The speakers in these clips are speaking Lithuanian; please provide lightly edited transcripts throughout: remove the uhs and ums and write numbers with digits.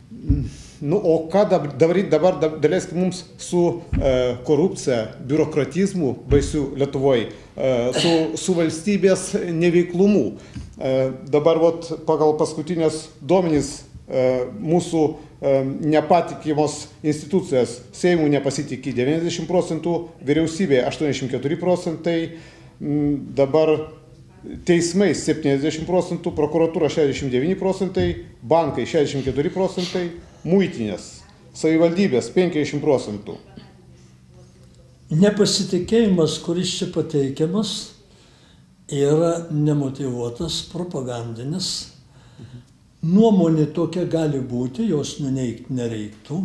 Nu, o ką daryti dabar, daleiskim mums su korupcija, biurokratizmu baisiu Lietuvoje, su valstybės neveiklumu. Dabar pagal paskutinės duomenys mūsų nepatikimos institucijos Seimų nepasitikė 90%, vyriausybė 84%, dabar teismai 70%, prokuratūra 69%, bankai 64%, muitinės, savivaldybės 50%. Nepasitikėjimas, kuris čia pateikiamas, yra nemotyvuotas, propagandinis. Nuomonė tokia gali būti, jos nuneigti nereiktų,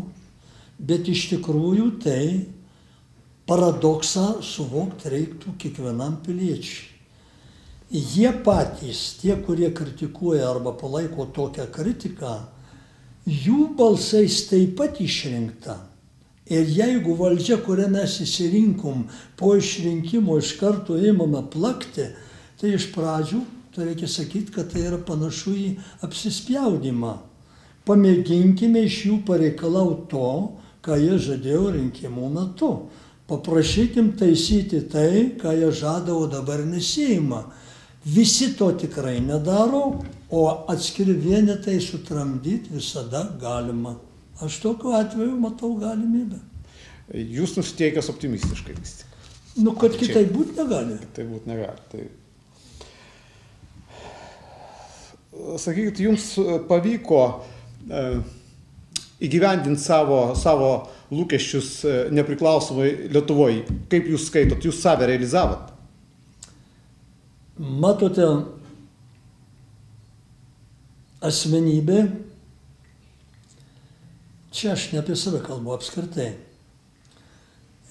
bet iš tikrųjų tai paradoksą suvokti reiktų kiekvienam piliečiui. Jie patys, tie, kurie kritikuoja arba palaiko tokią kritiką, jų balsais taip pat išrinkta. Ir jeigu valdžia, kurią mes įsirinkom, po išrinkimo iš karto ėmame plakti, tai iš pradžių tai reikia sakyti, kad tai yra panašu į apsispjaudimą. Pamėginkime iš jų pareikalauti to, ką jie žadėjo rinkimų metu. Paprašykim taisyti tai, ką jie žada, o dabar nesiima. Visi to tikrai nedaro, o atskiri vienetai sutramdyti visada galima. Aš tokiu atveju matau galimybę. Jūs nusiteikęs optimistiškai vis tik. Nu, kad kitaip būti negali. Tai būti negali. Tai... Sakykit, jums pavyko įgyvendinti savo lūkesčius nepriklausomai Lietuvoje. Kaip jūs skaitot? Jūs save realizavot? Matote, asmenybė, čia aš ne apie save kalbu apskritai,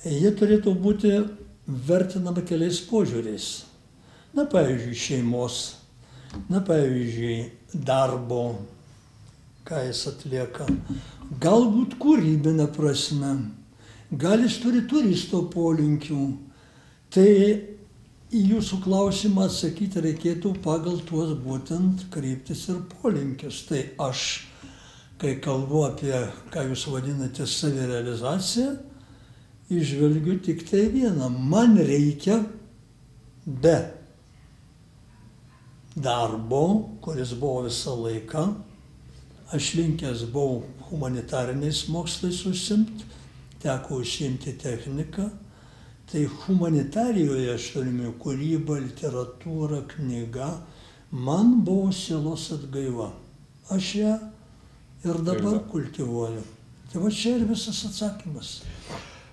jie turėtų būti vertinama keliais požiūriais. Na, pavyzdžiui, šeimos, na, pavyzdžiui, darbo, ką jis atlieka, galbūt kūrybinę prasme, gal jis turi turisto polinkių. Tai į jūsų klausimą atsakyti reikėtų pagal tuos būtent kryptis ir polinkius. Tai aš, kai kalbu apie, ką jūs vadinate, savirealizaciją, įžvelgiu tik tai vieną. Man reikia be darbo, kuris buvo visą laiką. Aš linkęs buvau humanitariniais mokslais užsiimti, teko užsiimti techniką. Tai humanitarijoje aš turime kūrybą, literatūrą, knygą. Man buvo sielos atgaiva. Aš ją ir dabar kultivuoju. Tai va čia ir visas atsakymas.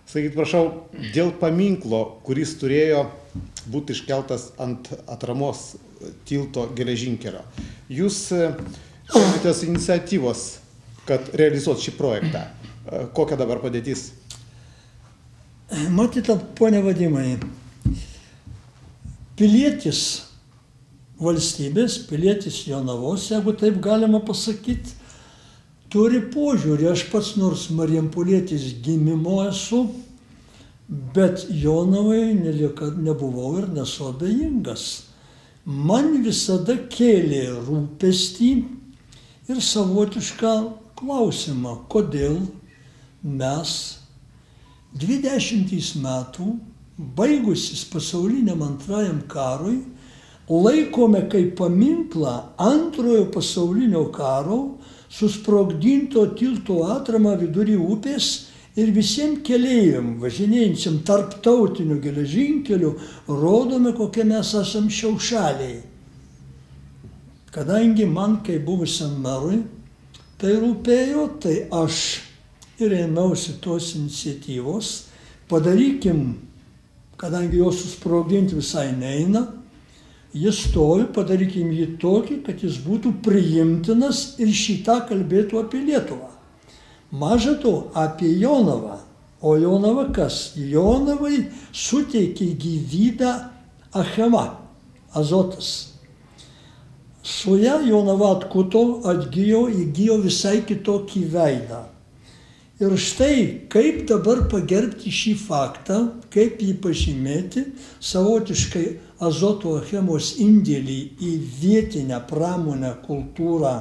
Sakyt, prašau, dėl paminklo, kuris turėjo būti iškeltas ant atramos tilto geležinkelio. Jūs ėmėtės iniciatyvos, kad realizuot šį projektą. Kokia dabar padėtis? Matyti, ponia Vadimai, pilietis valstybės, pilietis Jonavos, jeigu taip galima pasakyti, turi požiūrį. Aš pats nors marijampolietis gimimo esu, bet Jonavai nebuvau ir nesu abejingas. Man visada kėlė rūpestį ir savotišką klausimą, kodėl mes 20 metų, baigusis pasauliniam antrajam karui, laikome kaip paminklą antrojo pasaulinio karo susprogdinto tilto atramą vidury upės ir visiems keleiviam, važinėjančiam tarptautiniu geležinkeliu, rodome, kokie mes esam šiaušaliai. Kadangi man, kaip buvusiam merui, tai rūpėjo, tai aš ir ėmiausi tos iniciatyvos, padarykim, kadangi jo susprogdinti visai neina, jis stovi, padarykim jį tokį, kad jis būtų priimtinas ir šitą kalbėtų apie Lietuvą. Maža to, apie Jonavą. O Jonava kas? Jonavai suteikė gyvybę achema, azotas. Su ja Jonava atkuto, atgijo, įgijo visai kitokį veidą. Ir štai, kaip dabar pagerbti šį faktą, kaip jį pažymėti, savotiškai azoto achemos indėlį į vietinę pramonę, kultūrą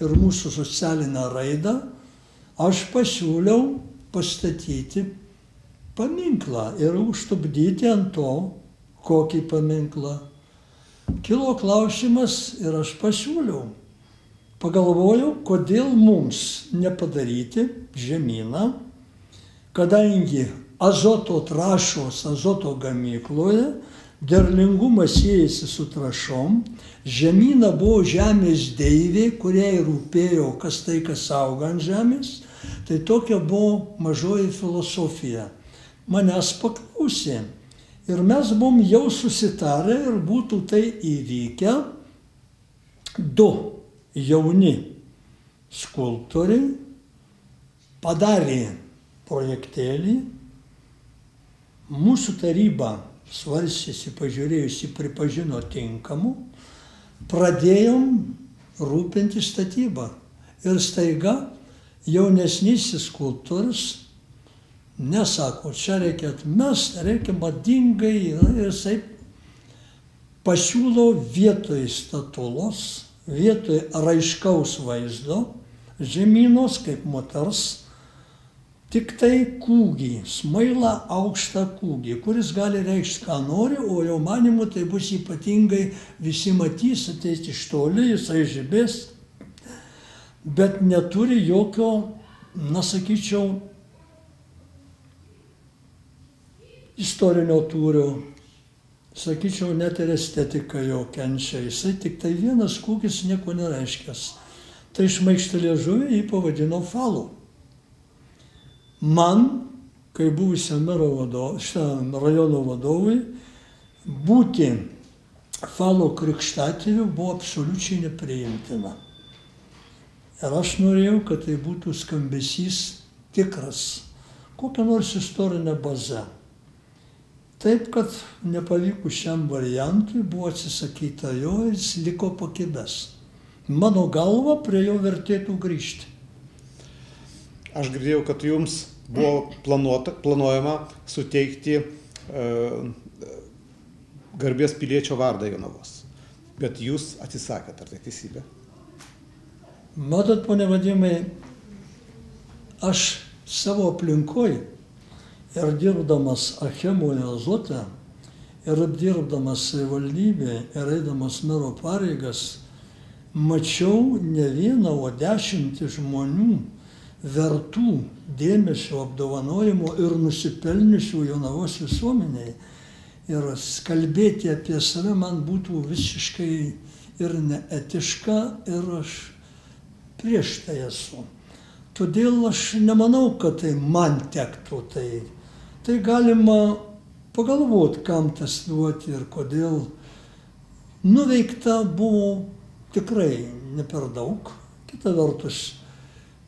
ir mūsų socialinę raidą, aš pasiūliau pastatyti paminklą ir užtupdyti ant to kokį paminklą. Kilo klausimas ir aš pasiūliau. Pagalvojau, kodėl mums nepadaryti žemyną, kadangi azoto trąšos azoto gamykloje derlingumas siejasi su trąšom, žemyna buvo žemės deivė, kuriai rūpėjo kas tai, kas auga ant žemės, tai tokia buvo mažoji filosofija. Manęs paklausė ir mes buvom jau susitarę ir būtų tai įvykę. Du jauni skulptoriai padarė projektėlį, mūsų taryba svarstėsi, pažiūrėjusi, pripažino tinkamu, pradėjom rūpinti statybą. Ir staiga jaunesnysis skulptorius nesako, čia reikia atmesti, reikia madingai, ir jisai pasiūlo vietoj statulos, vietoj raiškaus vaizdo, žemynos kaip moters, tik tai kūgį, smailą aukštą kūgį, kuris gali reikšti, ką nori, o jo manimu tai bus ypatingai, visi matys, ateis iš toli, jisai žibės, bet neturi jokio, na sakyčiau, istorinio tūrio, sakyčiau, net ir estetika jo kenčia, jisai tik tai vienas kūgis nieko nereiškęs. Tai šmaikštė liežuvį jį pavadino falu. Man, kai buvusiam rajono vadovui, būti falo krikštatėviu buvo absoliučiai nepriimtina. Ir aš norėjau, kad tai būtų skambesys tikras, kokią nors istorinę bazę. Taip, kad nepavykus šiam variantui buvo atsisakyta jo ir jis liko pakibęs. Mano galva, prie jo vertėtų grįžti. Aš girdėjau, kad jums buvo planuojama suteikti garbės piliečio vardą Jonavos, bet jūs atsisakėte, ar tai teisybė? Matot, pone Vadimai, aš savo aplinkoj ir dirbdamas Achemoje Azote, ir dirbdamas savivaldybėje, ir eidamas mero pareigas, mačiau ne vieną, o 10 žmonių vertų dėmesio, apdovanojimo ir nusipelniusių Jonavos visuomeniai. Ir kalbėti apie save man būtų visiškai ir neetiška, ir aš prieš tai esu. Todėl aš nemanau, kad tai man tektų. Tai galima pagalvoti, kam tas duoti ir kodėl. Nuveikta buvo tikrai ne per daug. Kita vertus,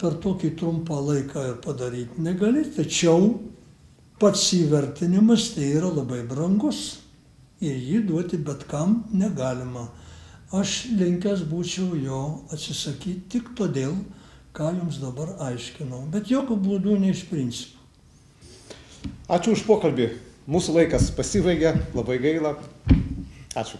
per tokį trumpą laiką ir padaryti negali, tačiau pats įvertinimas tai yra labai brangus ir jį duoti bet kam negalima. Aš linkęs būčiau jo atsisakyti tik todėl, ką jums dabar aiškinau, bet jokių būdų ne iš principų. Ačiū už pokalbį. Mūsų laikas pasibaigė, labai gaila. Ačiū.